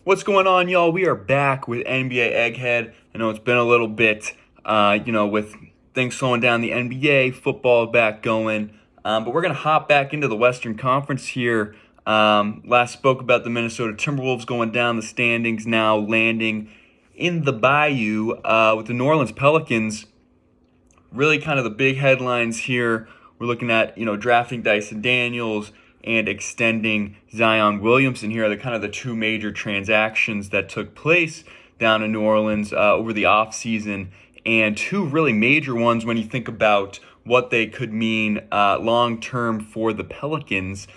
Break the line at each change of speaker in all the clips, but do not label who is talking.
What's going on, y'all? We are back with NBA Egghead. I know it's been a little bit, with things slowing down the NBA, football back going. But we're going to hop back into the Western Conference here. Last spoke about the Minnesota Timberwolves going down the standings, now landing in the Bayou with the New Orleans Pelicans. Really kind of the big headlines here. We're looking at, drafting Dyson Daniels and extending Zion Williamson here are the kind of the two major transactions that took place down in New Orleans over the offseason, and two really major ones when you think about what they could mean long-term for the Pelicans.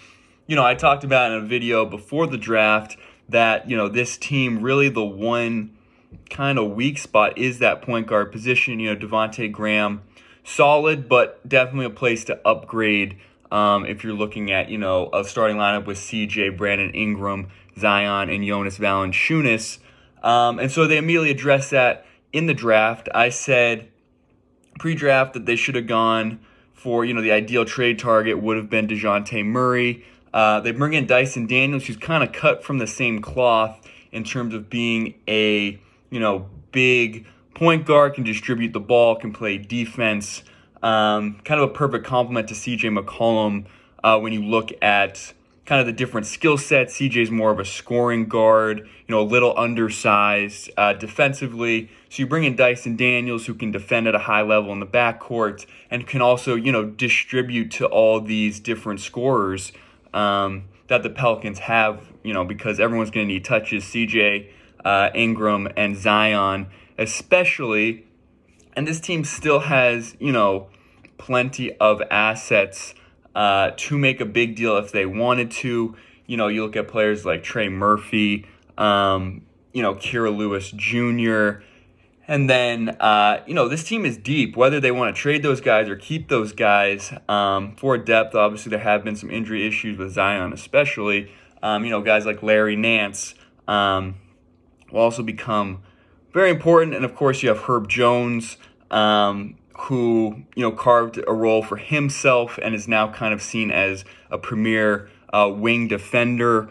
I talked about in a video before the draft that, this team, really the one kind of weak spot is that point guard position. Devontae Graham, solid, but definitely a place to upgrade if you're looking at, a starting lineup with CJ, Brandon Ingram, Zion, and Jonas Valanciunas. And so they immediately addressed that in the draft. I said pre-draft that they should have gone for, the ideal trade target would have been DeJounte Murray. They bring in Dyson Daniels, who's kind of cut from the same cloth in terms of being a, big point guard, can distribute the ball, can play defense. Kind of a perfect complement to CJ McCollum when you look at kind of the different skill sets. CJ's more of a scoring guard, a little undersized defensively. So you bring in Dyson Daniels, who can defend at a high level in the backcourt and can also, distribute to all these different scorers that the Pelicans have, because everyone's going to need touches. CJ, Ingram, and Zion especially. And this team still has, plenty of assets to make a big deal if they wanted to. You look at players like Trey Murphy, Kira Lewis Jr., and then, this team is deep. Whether they want to trade those guys or keep those guys for depth, obviously there have been some injury issues with Zion especially. Guys like Larry Nance will also become very important. And, of course, you have Herb Jones, who, carved a role for himself and is now kind of seen as a premier wing defender,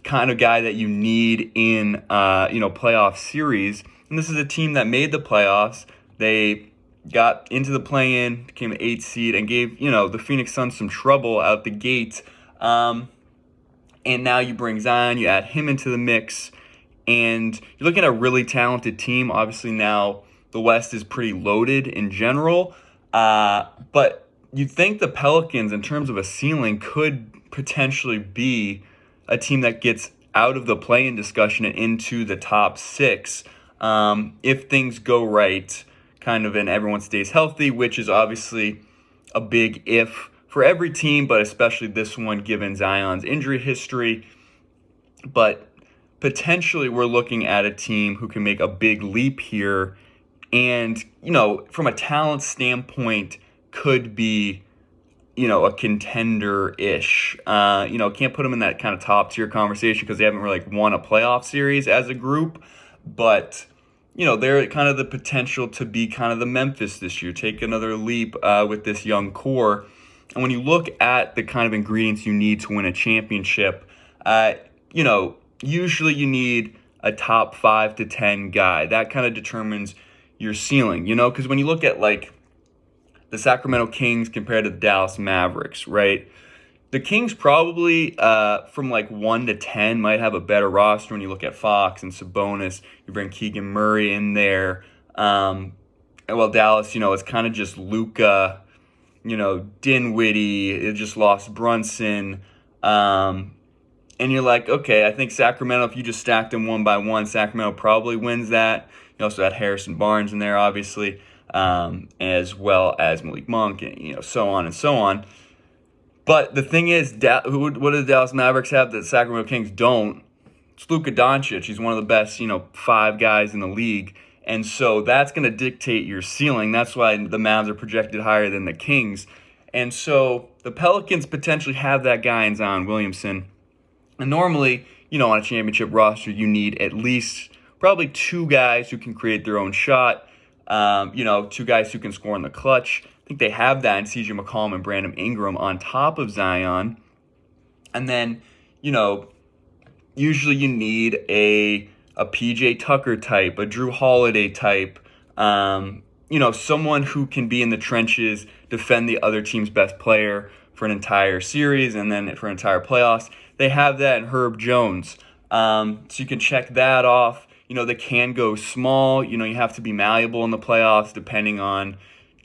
kind of guy that you need in, playoff series. And this is a team that made the playoffs. They got into the play-in, became an 8th seed, and gave, the Phoenix Suns some trouble out the gate. And now you bring Zion, you add him into the mix, and you're looking at a really talented team. Obviously now the West is pretty loaded in general, but you'd think the Pelicans, in terms of a ceiling, could potentially be a team that gets out of the play-in discussion and into the top 6 if things go right, kind of, and everyone stays healthy, which is obviously a big if for every team, but especially this one given Zion's injury history. But potentially we're looking at a team who can make a big leap here and, from a talent standpoint, could be, a contender-ish. Can't put them in that kind of top-tier conversation because they haven't really won a playoff series as a group. But, they're kind of the potential to be kind of the Memphis this year, take another leap with this young core. And when you look at the kind of ingredients you need to win a championship, usually you need a top 5 to 10 guy. That kind of determines your ceiling, because when you look at the Sacramento Kings compared to the Dallas Mavericks, right? The Kings probably from 1 to 10 might have a better roster when you look at Fox and Sabonis. You bring Keegan Murray in there. And Dallas, it's kind of just Luka, Dinwiddie. It just lost Brunson. And you're like, okay, I think Sacramento, if you just stacked them one by one, Sacramento probably wins that. You also had Harrison Barnes in there, obviously, as well as Malik Monk, and, so on and so on. But the thing is, what do the Dallas Mavericks have that Sacramento Kings don't? It's Luka Doncic. He's one of the best, 5 guys in the league. And so that's going to dictate your ceiling. That's why the Mavs are projected higher than the Kings. And so the Pelicans potentially have that guy in Zion Williamson. And normally, on a championship roster, you need at least probably 2 guys who can create their own shot, 2 guys who can score in the clutch. I think they have that in CJ McCollum and Brandon Ingram on top of Zion. And then, usually you need a PJ Tucker type, a Drew Holiday type, someone who can be in the trenches, defend the other team's best player for an entire series and then for an entire playoffs. They have that in Herb Jones. So you can check that off. They can go small. You have to be malleable in the playoffs depending on,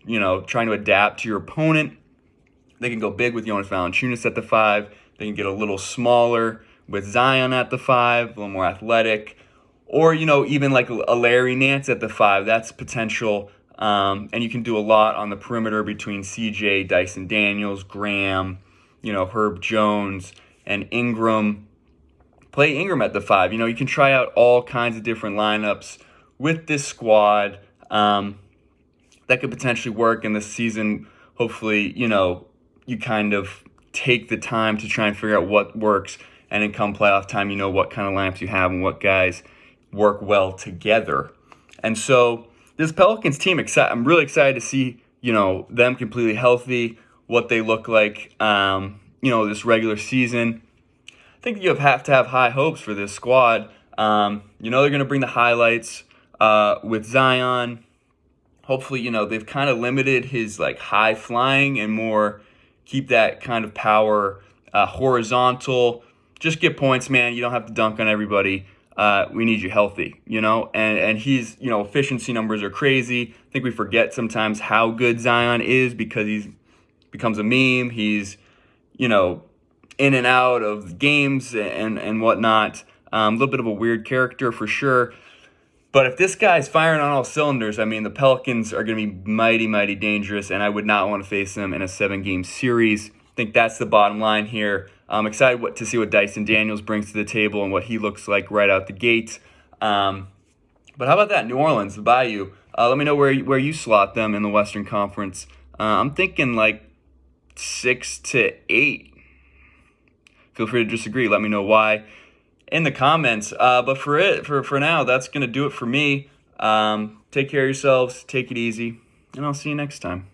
trying to adapt to your opponent. They can go big with Jonas Valanciunas at the 5. They can get a little smaller with Zion at the 5, a little more athletic. Or, even like a Larry Nance at the 5. That's potential. And you can do a lot on the perimeter between CJ, Dyson Daniels, Graham, Herb Jones, and Ingram. Play Ingram at the 5. You can try out all kinds of different lineups with this squad that could potentially work in this season. Hopefully, you kind of take the time to try and figure out what works. And then come playoff time, what kind of lineups you have and what guys work well together. And so this Pelicans team, I'm really excited to see, them completely healthy, what they look like, this regular season. I think you have to have high hopes for this squad. They're going to bring the highlights with Zion. Hopefully, they've kind of limited his like high flying and more keep that kind of power horizontal. Just get points, man. You don't have to dunk on everybody. We need you healthy, and he's, efficiency numbers are crazy. I think we forget sometimes how good Zion is because he's becomes a meme. He's, in and out of games and whatnot. A little bit of a weird character for sure. But if this guy's firing on all cylinders, the Pelicans are going to be mighty, mighty dangerous, and I would not want to face them in a 7-game series. I think that's the bottom line here. I'm excited to see what Dyson Daniels brings to the table and what he looks like right out the gate. But how about that? New Orleans, the Bayou. Let me know where you slot them in the Western Conference. I'm thinking like 6 to 8. Feel free to disagree. Let me know why in the comments. But for now, that's going to do it for me. Take care of yourselves. Take it easy. And I'll see you next time.